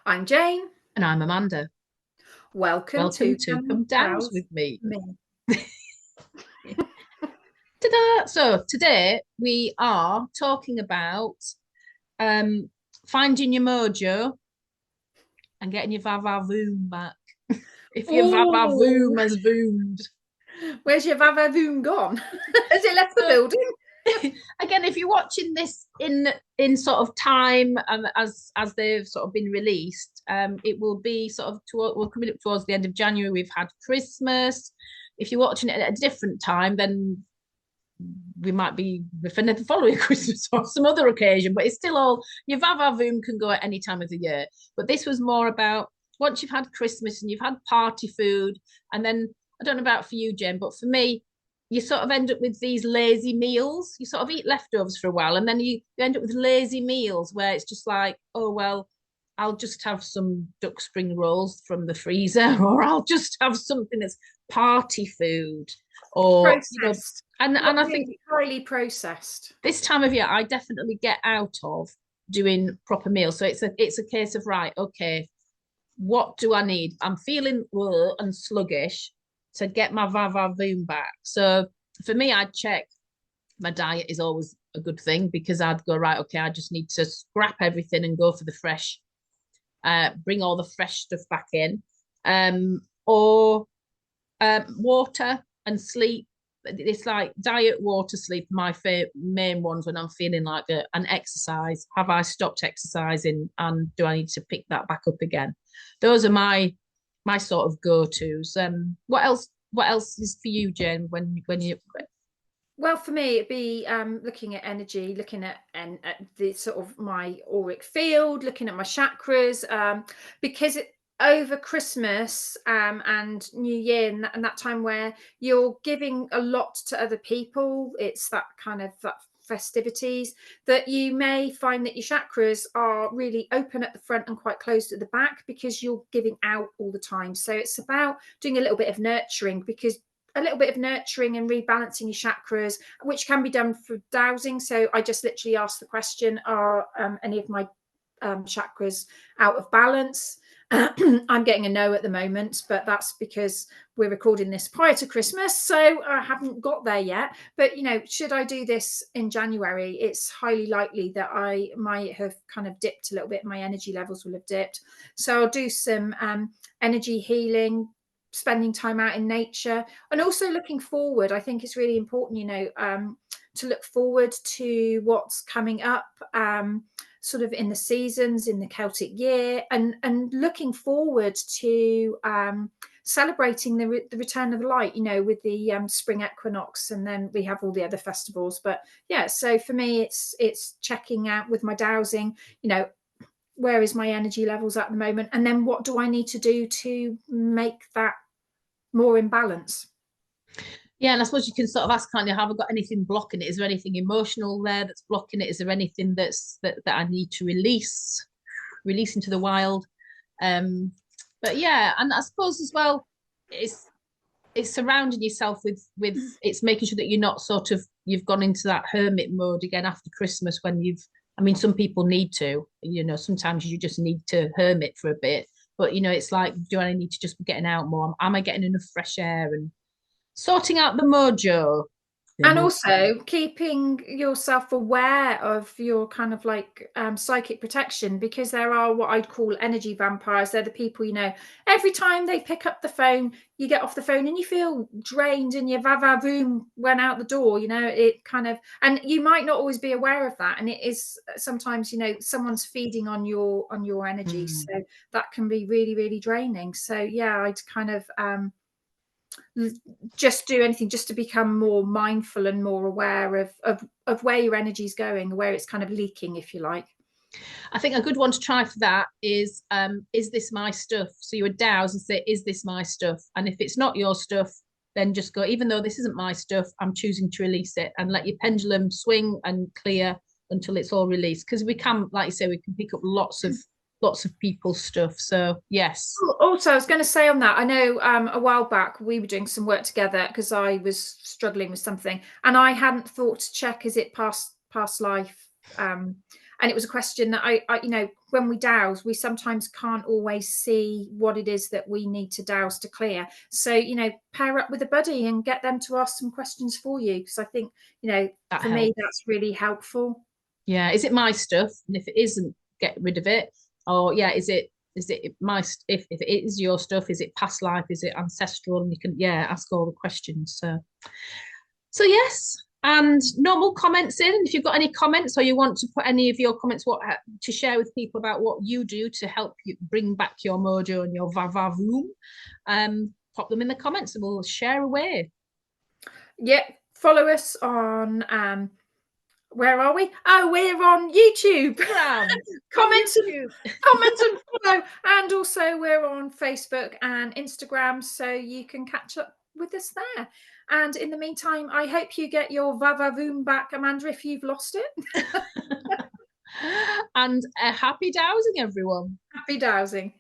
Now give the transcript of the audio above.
I'm Jane. And I'm Amanda. Welcome Welcome to to Come Come Dowse Dowse with me. Me. Ta-da! So today we are talking about um, finding your mojo and getting your vava voom back. If your vava Oh, voom has boomed. where's your Vavavoom gone? Has it left the So building? again, if you're watching this in sort of time as they've sort of been released, it will be sort of we're coming up towards the end of January. We've had Christmas. If you're watching it at a different time, then we might be for the following Christmas or some other occasion, but it's still all your Vava Voom can go at any time of the year. But this was more about once you've had Christmas and you've had party food, and then I don't know about for you, Jen, but for me, you sort of end up with these lazy meals. You sort of eat leftovers for a while, and then you end up with lazy meals where it's just like, oh well, I'll just have some duck spring rolls from the freezer, or I'll just have something that's party food, or Processed. and I think Really highly processed. this time of year I definitely get out of doing proper meals. So it's a case of right, okay, what do I need? I'm feeling low and sluggish to get my vava voom back. So for me, I'd check my diet is always a good thing because I'd go right, okay, I just need to scrap everything and go for the fresh, bring all the fresh stuff back in, or water and sleep. It's like diet, water, sleep, my main ones when I'm feeling like an exercise. Have I stopped exercising and do I need to pick that back up again? Those are my sort of go-tos. What else is for you, Jen, when you Well, for me, it'd be looking at energy, looking at the sort of my auric field, looking at my chakras, because over Christmas and New Year and that time where you're giving a lot to other people, it's that kind of that festivities that you may find that your chakras are really open at the front and quite closed at the back because you're giving out all the time. So it's about doing a little bit of nurturing because a little bit of nurturing and rebalancing your chakras, which can be done for dowsing. So I just literally ask the question, are any of my chakras out of balance? I'm getting a no at the moment, but that's because we're recording this prior to Christmas, so I haven't got there yet. But should I do this in January, it's highly likely that I might have kind of dipped a little bit. My energy levels will have dipped, so I'll do some energy healing, spending time out in nature, and also looking forward. I think it's really important, to look forward to what's coming up, sort of in the seasons, in the Celtic year, and looking forward to celebrating the return of the light, with the spring equinox, and then we have all the other festivals. But yeah, so for me, it's checking out with my dowsing, where is my energy levels at the moment, and then what do I need to do to make that more in balance. yeah, and I suppose you can sort of ask, can't you, have I got anything blocking it? Is there anything emotional there that's blocking it? Is there anything that I need to release into the wild? But yeah, and I suppose as well, it's surrounding yourself with it's making sure that you're not sort of you've gone into that hermit mode again after Christmas when you've I mean some people need to, sometimes you just need to hermit for a bit. But it's like, do I need to just be getting out more? Am I getting enough fresh air and sorting out the mojo? The And mojo. also keeping yourself aware of your kind of like psychic protection, because there are what I'd call energy vampires. They're the people, every time they pick up the phone, you get off the phone and you feel drained and your vava voom went out the door. It kind of, and you might not always be aware of that. And it is sometimes, someone's feeding on your energy. Mm. So that can be really, really draining. So yeah, I'd kind of just do anything just to become more mindful and more aware of where your energy is going, where it's kind of leaking, if you like. I think a good one to try for that is this my stuff? So you would douse and say, is this my stuff? And if it's not your stuff, then just go, even though this isn't my stuff, I'm choosing to release it, and let your pendulum swing and clear until it's all released. Because we can, like you say, we can pick up lots of people's stuff. So yes. Also, I was going to say on that, I know a while back we were doing some work together because I was struggling with something, and I hadn't thought to check, is it past life? And it was a question that I you know, when we dowse, we sometimes can't always see what it is that we need to dowse to clear. So, you know, pair up with a buddy and get them to ask some questions for you, because I think, you know, That for me, helps. that's really helpful. Yeah. Is it my stuff? And if it isn't, get rid of it. Or yeah, is it my if it is your stuff, is it past life? Is it ancestral? And you can, yeah, ask all the questions. So yes. And normal comments in. If you've got any comments or you want to put any of your comments to share with people about what you do to help you bring back your mojo and your voom, pop them in the comments and we'll share away. Yeah, follow us on where are we? Oh, we're on YouTube. Comment and follow. And also we're on Facebook and Instagram, so you can catch up with us there. And in the meantime, I hope you get your vavavoom back, Amanda, if you've lost it. And a happy dowsing, everyone. Happy dowsing.